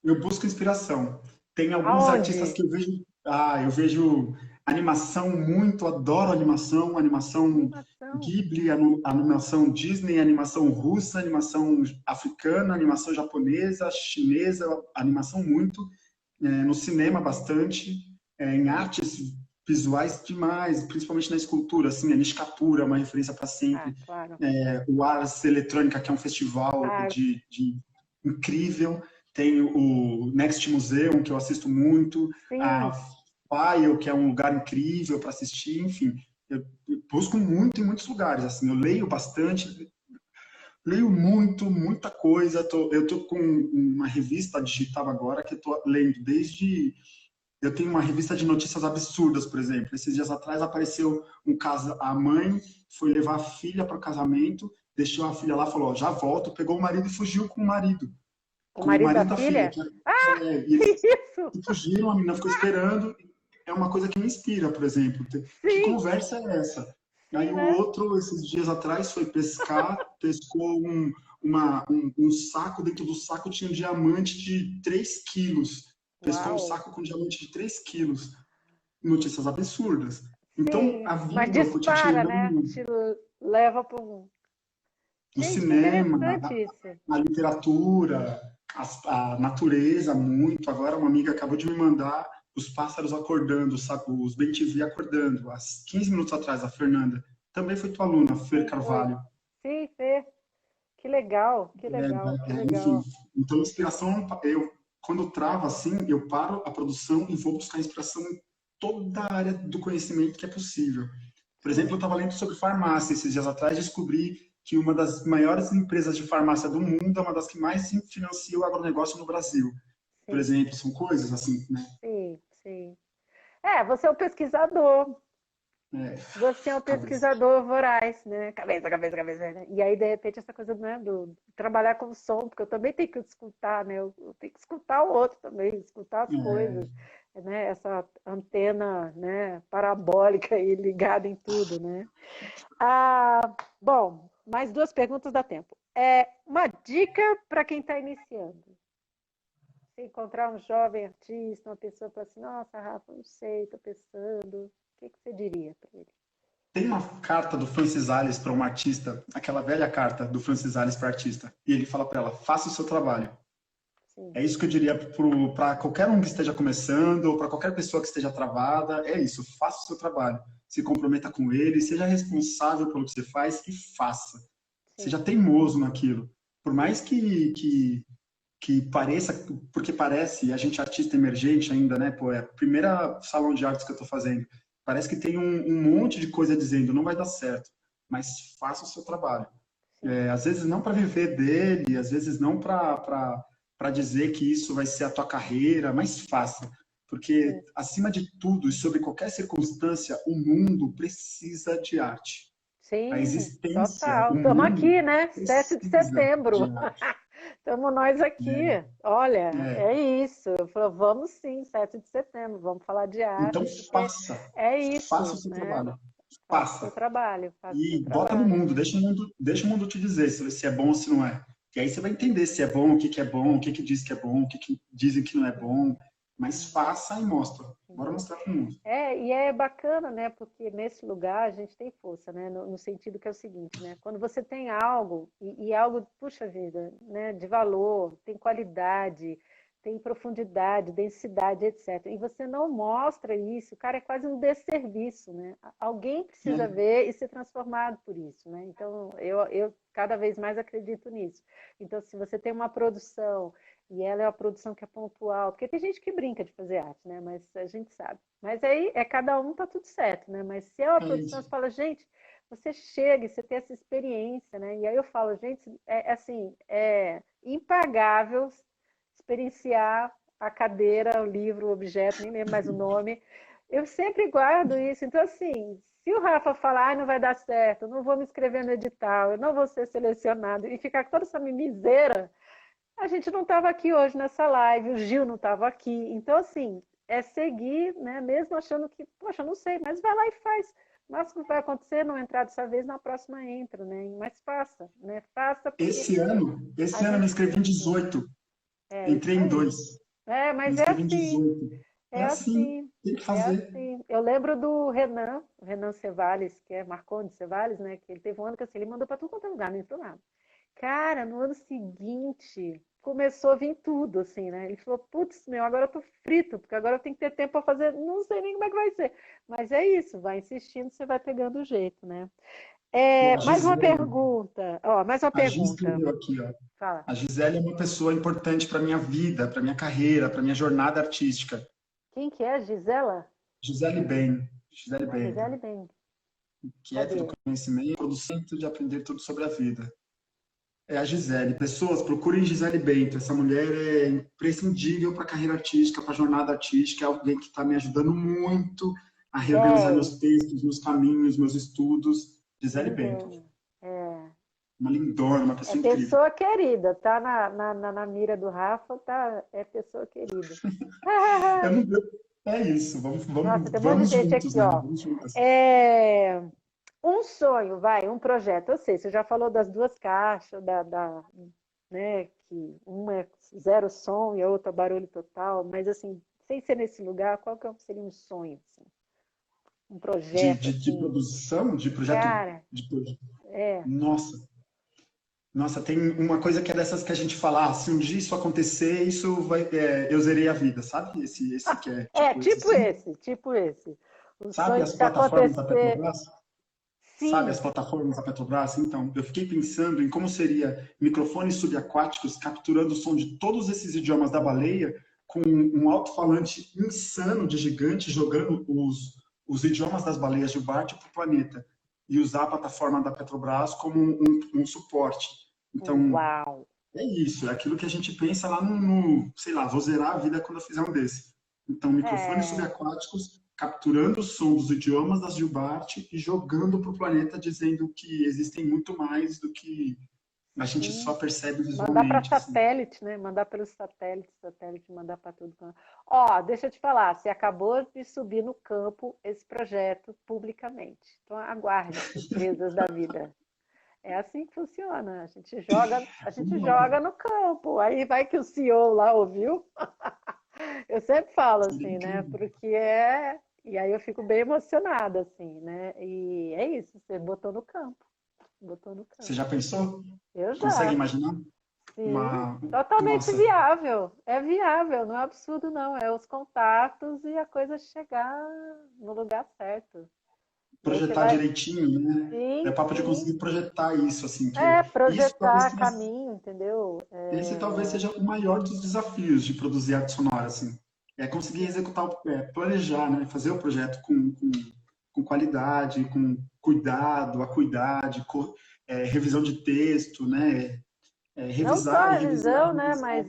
Eu busco inspiração. Tem alguns artistas Aonde? que eu vejo animação muito, adoro animação, animação Animação. Ghibli, animação Disney, animação russa, animação africana, animação japonesa, chinesa, animação muito, no cinema bastante, em artes visuais demais, principalmente na escultura, assim, a Nish Kapoor é uma referência para Ah, sempre, claro. o Ars Eletrônica, que é um festival Ars. de incrível. Tem o Next Museum, que eu assisto muito, a Sim. File, que é um lugar incrível para assistir, enfim. Eu busco muito em muitos lugares, assim, eu leio bastante, leio muito, muita coisa. Eu tô com uma revista digital agora que eu tô lendo desde... Eu tenho uma revista de notícias absurdas, por exemplo. Esses dias atrás apareceu um caso, a mãe foi levar a filha para o casamento, deixou a filha lá, falou, ó, já volto, pegou o marido e fugiu com o marido, O com o marido da marido da filha. filha? Ah, E que eles isso? fugiram, a menina ficou esperando. É uma coisa que me inspira, por exemplo. Que Sim, conversa é essa? Aí sim, o né? outro, esses dias atrás, foi pescar, pescou um saco, dentro do saco tinha um diamante de 3 quilos. Pescou um Uau. saco com diamante de 3 quilos. Notícias absurdas. Então, Sim, a mas vida, o dispara, né? cotidiano, Te leva para um. o Gente, que cinema, interessante isso. a literatura, a natureza, muito. Agora, uma amiga acabou de me mandar os pássaros acordando, sabe? Os bem-te-vi acordando. Há 15 minutos atrás, a Fernanda. Também foi tua aluna, Fer Sim, foi. Carvalho. Sim, Fê. Que legal, que legal, que Enfim, legal. então, inspiração, quando travo assim, eu paro a produção e vou buscar inspiração em toda a área do conhecimento que é possível. Por exemplo, eu Sim, estava lendo sobre farmácia esses dias atrás, descobri que uma das maiores empresas de farmácia do mundo é uma das que mais financia o agronegócio no Brasil. Por sim, exemplo, são coisas assim, né? sim, sim. Você é o pesquisador. É, Você é um cabeça. pesquisador voraz, né? Cabeça, cabeça, cabeça, né? E aí, de repente, essa coisa, né, do trabalhar com som, porque eu também tenho que escutar, né? Eu tenho que escutar o outro também, escutar as É, coisas, né? Essa antena, né, parabólica aí ligada em tudo, né? Bom, mais duas perguntas dá tempo. Uma dica para quem está iniciando. Se encontrar um jovem artista, uma pessoa fala assim, nossa, Rafa, não sei, estou pensando. O que que você diria para ele? tem uma carta do Francis Alves para uma artista, aquela velha carta do Francis Alves para artista, e ele fala para ela: faça o seu trabalho. Sim, É isso que eu diria para qualquer um que esteja começando, ou para qualquer pessoa que esteja travada, é isso, faça o seu trabalho. Se comprometa com ele, seja responsável pelo que você faz e faça. Seja sim, teimoso naquilo. Por mais que pareça, porque parece, a gente é artista emergente ainda, né? Pô, é a primeira salão de artes que eu estou fazendo. Parece que tem um monte de coisa dizendo, não vai dar certo, mas faça o seu trabalho. sim. Às vezes não para viver dele, às vezes não para dizer que isso vai ser a tua carreira, mas faça. Porque, Sim, acima de tudo e sobre qualquer circunstância, o mundo precisa de arte. A sim, existência, total. o Estamos mundo aqui, né? 7 de precisa de setembro. arte. Estamos nós aqui. Olha, É. é isso. Eu falo, vamos sim, 7 de setembro, vamos falar de Então, arte, porque faça. é Faça o isso, seu né? trabalho. Faça o seu Faça. trabalho, faça o seu E bota no trabalho. mundo, deixa o mundo te dizer se é bom ou se não é. E aí você vai entender se é bom, o que que é bom, o que que diz que é bom, o que que dizem que não é bom. Mas faça e mostra. Bora mostrar para o mundo. E é bacana, né? Porque nesse lugar a gente tem força, né? No sentido que é o seguinte, né? Quando você tem algo, e algo, puxa vida, né? De valor, tem qualidade, tem profundidade, densidade, etc. E você não mostra isso, o cara é quase um desserviço, né? Alguém precisa É, ver e ser transformado por isso, né? Então, eu cada vez mais acredito nisso. Então, se você tem uma produção e ela é uma produção que é pontual, porque tem gente que brinca de fazer arte, né? Mas a gente sabe. Mas aí é cada um, tá tudo certo, né? Mas se é uma é produção, isso. você fala, gente, você chega e você tem essa experiência, né? E aí eu falo, gente, é assim, é impagável experienciar a cadeira, o livro, o objeto, nem lembro mais o nome. Eu sempre guardo isso. Então, assim, se o Rafa falar, ah, não vai dar certo, eu não vou me inscrever no edital, eu não vou ser selecionado, e ficar com toda essa mimiseira, a gente não estava aqui hoje nessa live, o Gil não estava aqui. Então, assim, é seguir, né? Mesmo achando que, poxa, não sei, mas vai lá e faz. O máximo que vai acontecer, não entrar dessa vez, na próxima entra, né? Mas faça, né? Faça porque Esse a ano eu me gente inscrevi em precisa. 18. É Entrei isso em aí. 2. Me Mas é inscrevi em assim, 18. É é assim, assim, tem que é fazer. assim. Eu lembro do Renan, o Renan Cevales, que é Marcondes Cevales, né? Que ele teve um ano que assim, ele mandou para tudo quanto é lugar, não entrou nada. Cara, no ano seguinte, começou a vir tudo, assim, né? Ele falou, putz, meu, agora eu tô frito, porque agora eu tenho que ter tempo para fazer, não sei nem como é que vai ser. Mas é isso, vai insistindo, você vai pegando o jeito, né? Ó, a Mais uma Gisele, pergunta, mais uma a Gi pergunta. escreveu aqui, ó. Fala. A Gisele é uma pessoa importante para minha vida, para minha carreira, para minha jornada artística. Quem que é? Gisela? Gisele Ben, Gisele A Ben, Gisele bem. quieta do Cadê? conhecimento, producente de aprender tudo sobre a vida. É a Gisele. Pessoas, procurem Gisele Bento. Essa mulher é imprescindível para a carreira artística, para a jornada artística. É alguém que está me ajudando muito a reorganizar meus 10. textos, meus caminhos, meus estudos. Gisele Bento. Lindona. É. Uma lindona, uma É pessoa incrível. pessoa querida, tá na mira do Rafa, tá, é pessoa querida. Eu não, é isso. Nossa, tem um monte de Vamos gente juntos, aqui, né? ó. Vamos juntas. É, um sonho, vai, um projeto. Eu sei, você já falou das duas caixas, né, que uma é zero som e a outra barulho total, mas assim, sem ser nesse lugar, qual que seria um sonho, assim? Um projeto, De assim? produção, de projeto. Cara, De, é. nossa, Nossa, tem uma coisa que é dessas que a gente fala, ah, se um dia isso acontecer, isso vai, eu zerei a vida, sabe? Esse que é É, tipo esse tipo assim. esse, tipo esse. O Sabe sonho as se plataformas da acontecer, Petrobras? Sabe as sim. plataformas da Petrobras? Então, eu fiquei pensando em como seria microfones subaquáticos capturando o som de todos esses idiomas da baleia com um alto-falante insano de gigante jogando os idiomas das baleias de Bart para o planeta e usar a plataforma da Petrobras como um suporte. Então, Uau! é isso, é aquilo que a gente pensa lá sei lá, vou zerar a vida quando eu fizer um desse. Então, microfones É, subaquáticos capturando o som dos idiomas das Gilbart e jogando para o planeta dizendo que existem muito mais do que a gente só sim. percebe Mandar para visualmente, assim. satélite, né? Mandar pelos satélites, satélite mandar para tudo. Ó, deixa eu te falar, você acabou de subir no campo esse projeto publicamente. Então aguarde surpresas da vida. É assim que funciona. A gente Vamos lá, joga no campo. Aí vai que o CEO lá ouviu. Eu sempre falo seria assim, né? incrível. Porque é. E aí eu fico bem emocionada, assim, né? E é isso, você botou no campo. Botou no Você campo. já pensou? Eu Consegue já. imaginar? Sim, Uma, totalmente nossa, viável. É viável, não é absurdo, não. É os contatos e a coisa chegar no lugar certo. E aí você projetar vai. direitinho, né? É Sim, papo de sim. conseguir projetar isso, assim, É, que isso talvez projetar caminho, entendeu? esse talvez seja o maior dos desafios de produzir arte sonora, assim. É conseguir executar, planejar, né? Fazer o projeto com qualidade, com cuidado, acuidade, revisão de texto, né? Não só Revisar a e revisar e revisão, né? revisar. Mas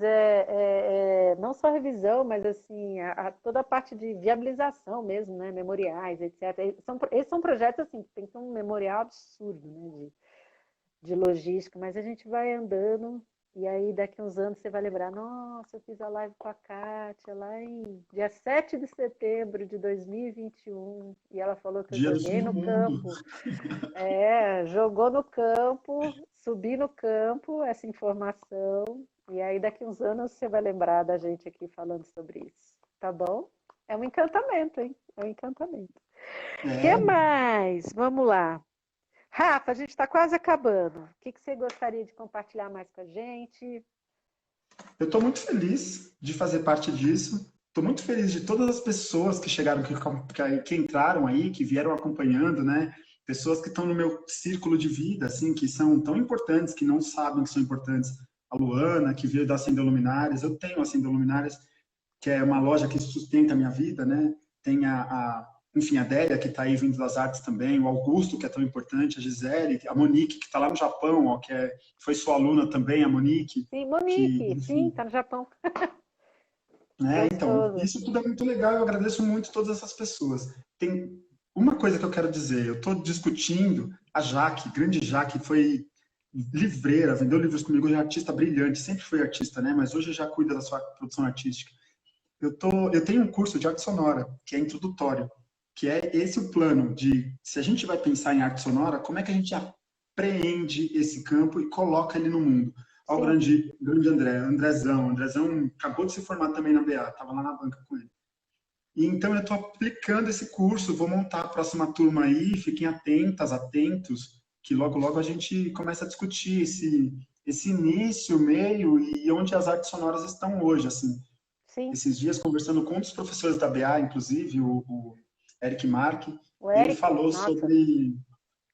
não só a revisão, mas assim, toda a parte de viabilização mesmo, né? Memoriais, etc. Esses são projetos assim, que tem que ter um memorial absurdo, né? De logística, mas a gente vai andando E aí, daqui uns anos, você vai lembrar, nossa, eu fiz a live com a Kátia lá em dia 7 de setembro de 2021. E ela falou que eu Dia do joguei fim do no mundo. campo. É, jogou no campo, subi no campo essa informação. E aí, daqui uns anos, você vai lembrar da gente aqui falando sobre isso. Tá bom? É um encantamento, hein? É um encantamento. O que É, mais? Vamos lá. Rafa, a gente está quase acabando. O que você gostaria de compartilhar mais com a gente? eu estou muito feliz de fazer parte disso. Estou muito feliz de todas as pessoas que chegaram, que entraram aí, que vieram acompanhando, né? Pessoas que estão no meu círculo de vida, assim, que são tão importantes, que não sabem que são importantes. A Luana, que veio da Acendeu Luminárias. Eu tenho a Acendeu Luminárias, que é uma loja que sustenta a minha vida, né? Tem enfim, a Délia, que está aí vindo das artes também, o Augusto, que é tão importante, a Gisele, a Monique, que está lá no Japão, ó, foi sua aluna também, a Monique, Sim, que, Monique, sim, enfim, está no Japão. né? Então, Gostoso. isso tudo é muito legal, eu agradeço muito todas essas pessoas. Tem uma coisa que eu quero dizer, eu estou discutindo, a Jaque, grande Jaque, foi livreira, vendeu livros comigo, é artista brilhante, sempre foi artista, né? Mas hoje já cuida da sua produção artística. Eu tenho um curso de arte sonora, que é introdutório, que é esse o plano de, se a gente vai pensar em arte sonora, como é que a gente apreende esse campo e coloca ele no mundo? Ó, o Sim, grande Andrezão acabou de se formar também na BA, estava lá na banca com ele. E então eu estou aplicando esse curso, vou montar a próxima turma aí, fiquem atentas, atentos, que logo logo a gente começa a discutir esse início, meio e onde as artes sonoras estão hoje, assim. sim. Esses dias, conversando com um dos professores da BA, inclusive, o Eric Mark, O ele Eric, falou nossa,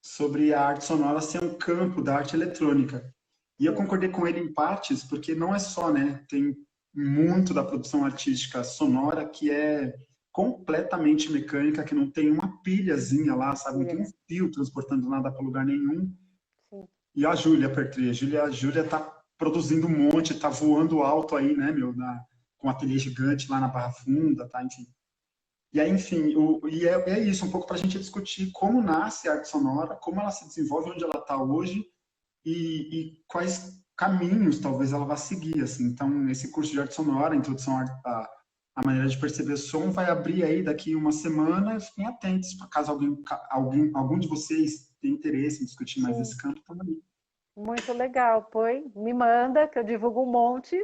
sobre a arte sonora ser um campo da arte eletrônica. E eu sim, concordei com ele em partes, porque não é só, né? Tem muito da produção artística sonora que é completamente mecânica, que não tem uma pilhazinha lá, sabe? Não filha, tem um né? fio transportando nada para lugar nenhum. Sim, E a Júlia Pertri, a Júlia tá produzindo um monte, tá voando alto aí, né, meu, com um ateliê gigante lá na Barra Funda, tá, enfim. E aí, enfim, é isso, um pouco para a gente discutir como nasce a arte sonora, como ela se desenvolve, onde ela está hoje e quais caminhos talvez ela vá seguir, assim. Então, esse curso de arte sonora, introdução à maneira de perceber som, vai abrir aí daqui uma semana. Fiquem atentos, para caso algum de vocês tenha interesse em discutir mais sim. esse campo, também. Muito legal. Põe, me manda, que eu divulgo um monte.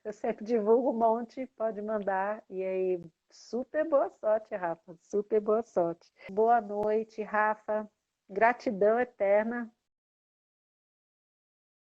Eu sempre divulgo um monte, pode mandar. E aí, super boa sorte, Rafa. Super boa sorte. Boa noite, Rafa. Gratidão eterna